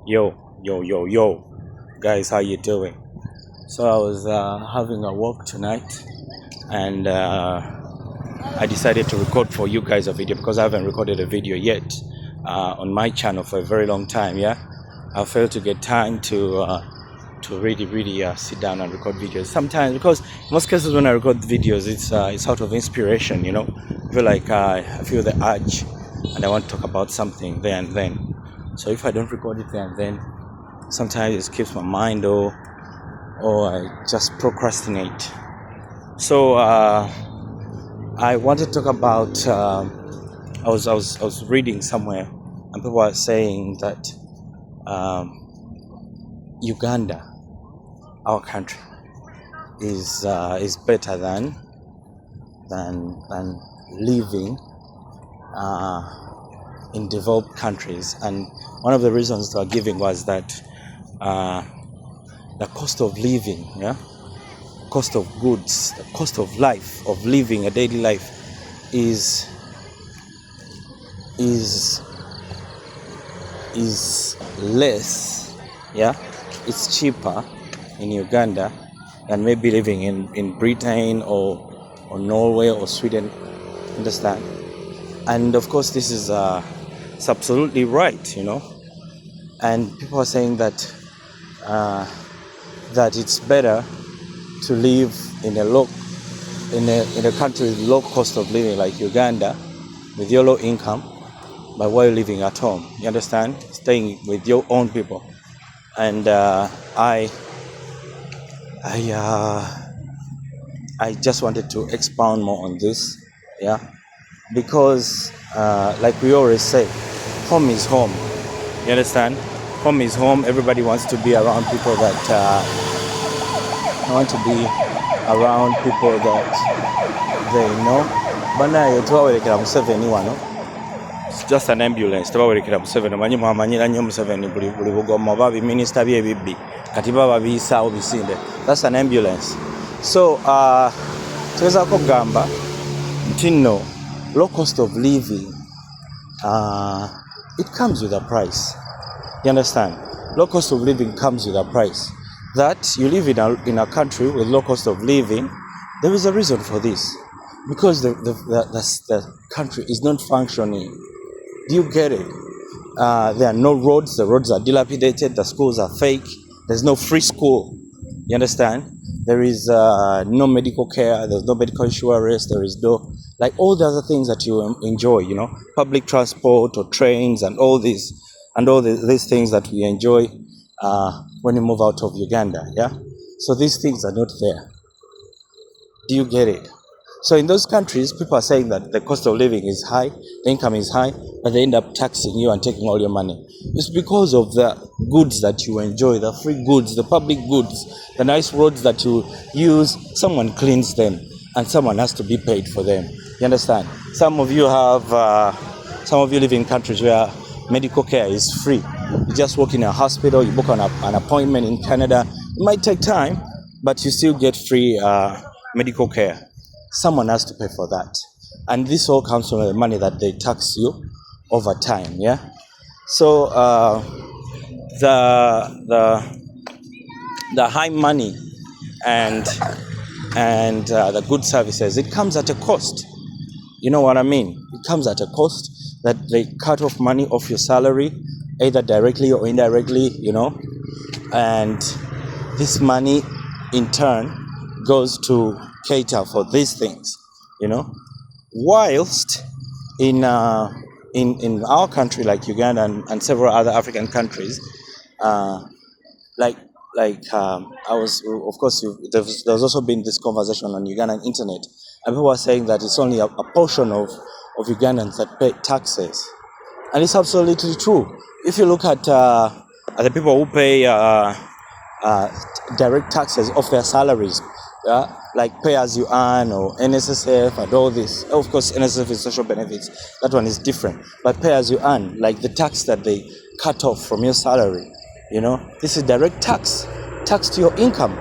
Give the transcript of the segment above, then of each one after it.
Yo, guys, how you doing? So I was having a walk tonight, and I decided to record for you guys a video because I haven't recorded a video yet on my channel for a very long time. Yeah, I failed to get time to really sit down and record videos. Sometimes, because in most cases when I record videos, it's out of inspiration. I feel like I feel the urge, and I want to talk about something there and then. So if I don't record it there and then, sometimes it skips my mind, or I just procrastinate. So I wanted to talk about. I was reading somewhere, and people are saying that Uganda, our country, is better than living in developed countries. And one of the reasons they were giving was that the cost of living, cost of goods, the cost of life, of living a daily life is less, it's cheaper in Uganda than maybe living in Britain or Norway or Sweden. Understand? And of course this is it's absolutely right, and people are saying that that it's better to live in a country with low cost of living like Uganda, with your low income, but while living at home. You understand? Staying with your own people. And I just wanted to expound more on this, because like we always say, home is home. You understand? Home is home. Everybody wants to be around people that they know. Bana tuwawerekera Museveni wano. It's just an ambulance. Tuwawerekera Museveni. Manyi mwamanyira nnyo Museveni buli bugoma babi minister bye bibbi. Kati baba biyisaawo bisinde. That's an ambulance. So tuweza kugamba nti nno low cost of living, it comes with a price. You understand? Low cost of living comes with a price. That you live in a country with low cost of living, there is a reason for this. Because the country is not functioning. Do you get it? There are no roads. The roads are dilapidated. The schools are fake. There's no free school. You understand? There is no medical care. There's no medical insurance. There is no, like, all the other things that you enjoy, public transport or trains and all these things that we enjoy when we move out of Uganda. So these things are not there. Do you get it? So in those countries, people are saying that the cost of living is high, the income is high, but they end up taxing you and taking all your money. It's because of the goods that you enjoy, the free goods, the public goods, the nice roads that you use. Someone cleans them, and someone has to be paid for them. You understand? Some of you live in countries where medical care is free. You just walk in a hospital, you book an appointment in Canada. It might take time, but you still get free medical care. Someone has to pay for that. And this all comes from the money that they tax you over time, So the high money and the good services, it comes at a cost. You know what I mean? It comes at a cost that they cut off money off your salary, either directly or indirectly, and this money in turn goes to cater for these things, whilst in our country like Uganda and several other African countries, there's also been this conversation on Ugandan internet, and people are saying that it's only a portion of Ugandans that pay taxes, and it's absolutely true. If you look at the people who pay direct taxes off their salaries, like pay as you earn or NSSF and all this. Of course, NSSF is social benefits. That one is different. But pay as you earn, like the tax that they cut off from your salary, this is direct tax to your income.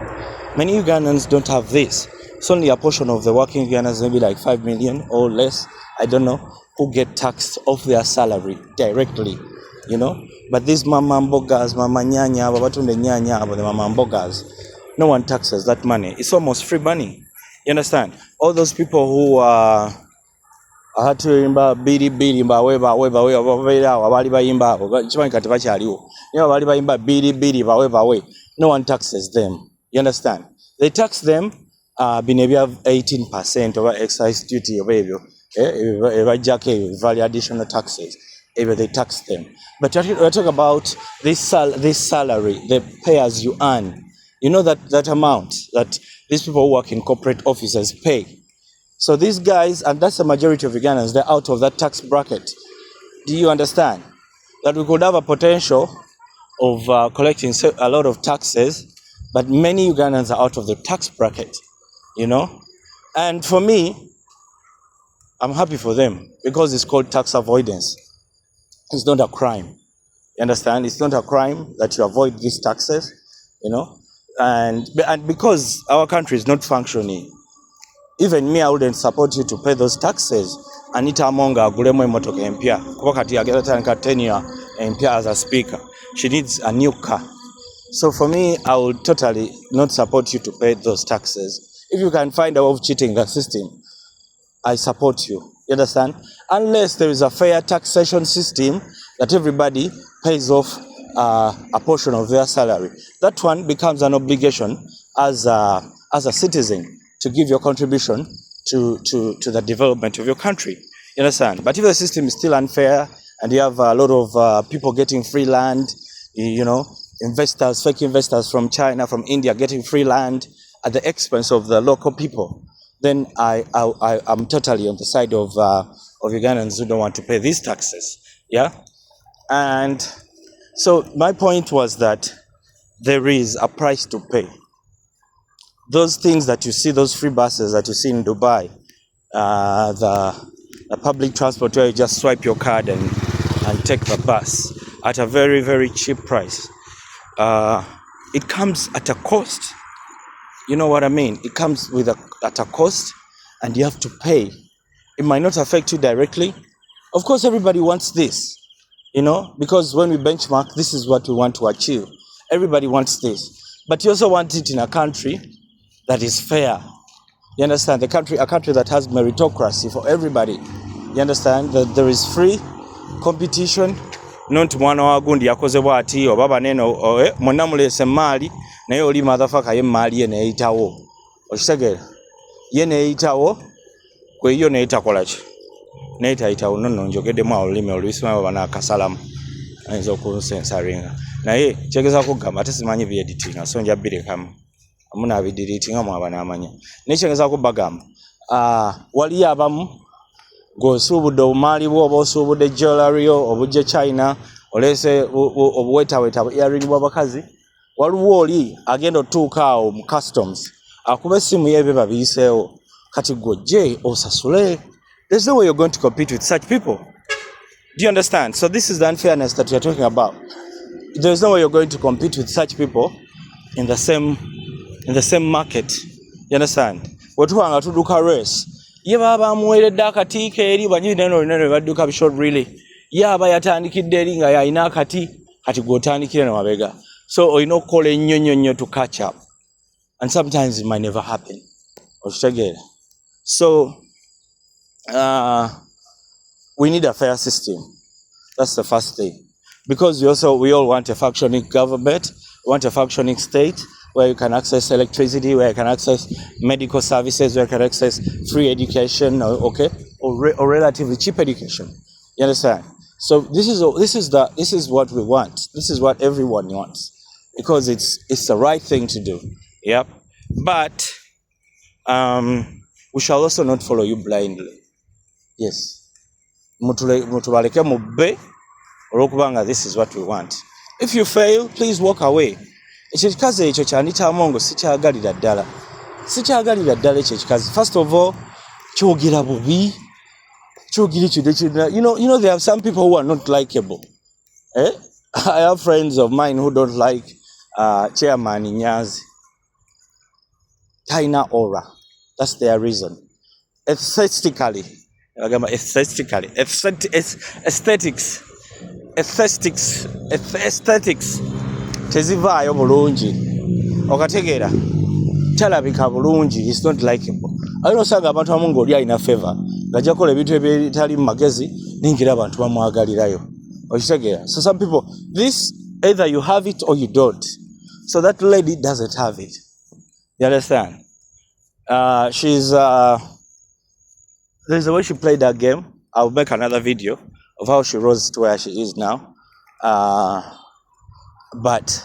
Many Ugandans don't have this. It's only a portion of the working Ugandans, maybe like 5 million or less, I don't know, who get taxed off their salary directly. you know. But these mama mbogas, mama nyanya, babatunde nyanya, the mama mbogas, no one taxes that money. It's almost free money. You understand? All those people who hatuimba biri biri mba weba babeera awo abaali bayimba abo kimanyi kati bakyaliwo naye abaali bayimba biri biri bawe no one taxes them. You understand? They tax them bino ebya 18% oba excise duty oba ebyo ebajjako ebyo value additional taxes ebyo they tax them. But we're talking about this salary, the pay as you earn. You know that amount that these people who work in corporate offices pay. So these guys, and that's the majority of Ugandans, they're out of that tax bracket. Do you understand? That we could have a potential of collecting a lot of taxes, but many Ugandans are out of the tax bracket, you know? And for me, I'm happy for them because it's called tax avoidance. It's not a crime. You understand? It's not a crime that you avoid these taxes, you know? And because our country is not functioning, even me, I wouldn't support you to pay those taxes. Anita Amonga agulemu emotoka empya kuba kati agenda tandika 10-year empya as a speaker. She needs a new car. So for me, I would totally not support you to pay those taxes. If you can find a way of cheating the system, I support you. You understand? Unless there is a fair taxation system that everybody pays off a portion of their salary. That one becomes an obligation as a citizen to give your contribution to the development of your country. You understand? But if the system is still unfair and you have a lot of people getting free land, you know, fake investors from China, from India getting free land at the expense of the local people, then I'm totally on the side of Ugandans who don't want to pay these taxes. Yeah? And so my point was that there is a price to pay. Those things that you see, those free buses that you see in Dubai, the public transport where you just swipe your card and take the bus at a very, very cheap price. It comes at a cost. You know what I mean? It comes at a cost and you have to pay. It might not affect you directly. Of course, everybody wants this, you know, because when we benchmark, this is what we want to achieve. Everybody wants this. But you also want it in a country that is fair. You understand? A country that has meritocracy for everybody. You understand? That there is free competition. Not mwana wa gundi yakoze bwati oba baneno monna mulese mali naye oli motherfucker ye mali ye neeyitawo. Okitegera? Ye neeyitawo kwe yo neeyitakola ki? Neeyitayitawo nno njogeddemu olulimi oluyisima baba n'akasalamu ayinza okunsensaringa. Naye kyegezaako kugamba ate simanyi byeditinga so nja birekamu. Amuna abidiritinga mwaba n'amanya. Naye kyegezaako bagamba waliyo abamu ng'osuubudde obumaali bwo oba osuubudde jewelry obujje China olese obuwetaweta earring bw'abakazi waliwo oli agenda otuuka awo mu customs akuba essimu ye beba biyiseewo kati gw'ojje osasule. There's no way you're going to compete with such people. Do you understand? So this is the unfairness that you're talking about. There's no way you're going to compete with such people in the same market. You understand? Wetuwanga tuduka race. Ye baba amuweredde akatiiko eri banyi neno linene badduka bishort really. Yaba yatandikidde eri nga yalina akati kati gw'otandikire ne mabega. So olina okukola ennyo nnyo to catch up. And sometimes it might never happen. Okitegeera? So we need a fair system. That's the first thing. Because we all want a functioning government, we want a functioning state where you can access electricity, where you can access medical services, where you can access free education, or relatively cheap education. You understand? So this is what we want. This is what everyone wants because it's the right thing to do. Yep. But we shall also not follow you blindly. Yes. Mutubaleke mubbe olw'okubanga this is what we want. If you fail, please walk away. Ekyo kikazi ekyo Anita Amongo sikyagalira ddala. Sikyagalira ddala ekyo kikazi. First of all, kyogera bubi. Kyogera kidde. You know there are some people who are not likable. I have friends of mine who don't like Chairman Nyazi. Taina aura. That's their reason. Aesthetics. aesthetics tezivaayo bulungi okategeera talabika bulungi, is not likable. Alina osanga abantu abamu ng'oli alina favor ng'ajja kukola ebintu ebitali mu magezi ningira abantu bamwagalirayo okitegeera. So some people, this either you have it or you don't. So that lady doesn't have it, you understand. She's there's a way she played that game. I'll make another video of how she rose to where she is now. But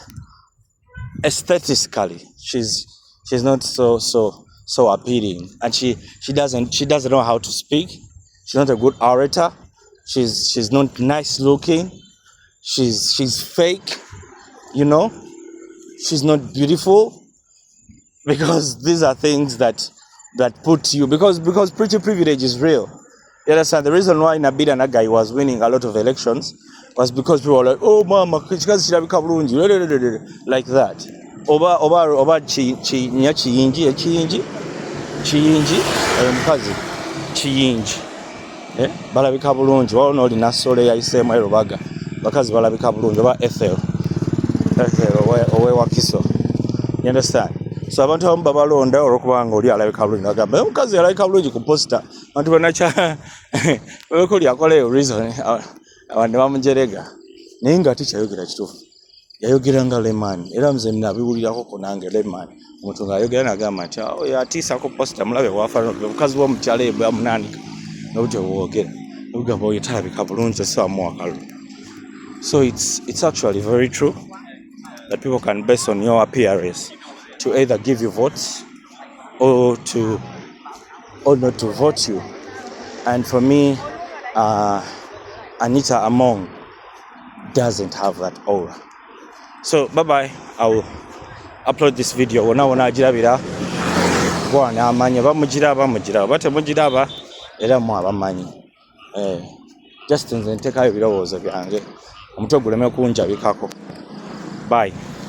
aesthetically, she's not so appealing, and she doesn't know how to speak. She's not a good orator. She's not nice looking. She's fake, you know. She's not beautiful, because these are things that put you, because pretty privilege is real. You understand? The reason why Nabil Nagai was winning a lot of elections was because people were like, oh mama, like that. Oba chiyinji balabika bulungi, waliwo olina sole yayiseemu erubaga, bakazi balabika bulungi, oba Ethel owe Wakiso. You understand? So abantu abamu babalonda olwokubanga oli alabika bulungi, bagamba omukazi alabika bulungi ku posta, abantu banacha wekoli akola reason abantu bamujerega naye nga tikyayogera kituufu. Yayogera nga Lemani, era nze nabiwulirako ko nange Lemani, omuntu ng'ayogera n'agamba nti oyo atiisa ku posta mulabe bw'afaanana omukazi w'omukyala eyo bwamunaanika n'obutyo bwogera obugamba oyo talabika bulungi so amuwakalu. So it's actually very true that people can base on your appearance to either give you votes or not to vote you. And for me, Anita Among doesn't have that aura. So bye bye. I will upload this video. Wona ajirabira bwana amanya bamujiraba batemujiraba era mu abamanyi just nze ntekayo ebirowoozo byange omutwe guleme kunjabikako. Bye.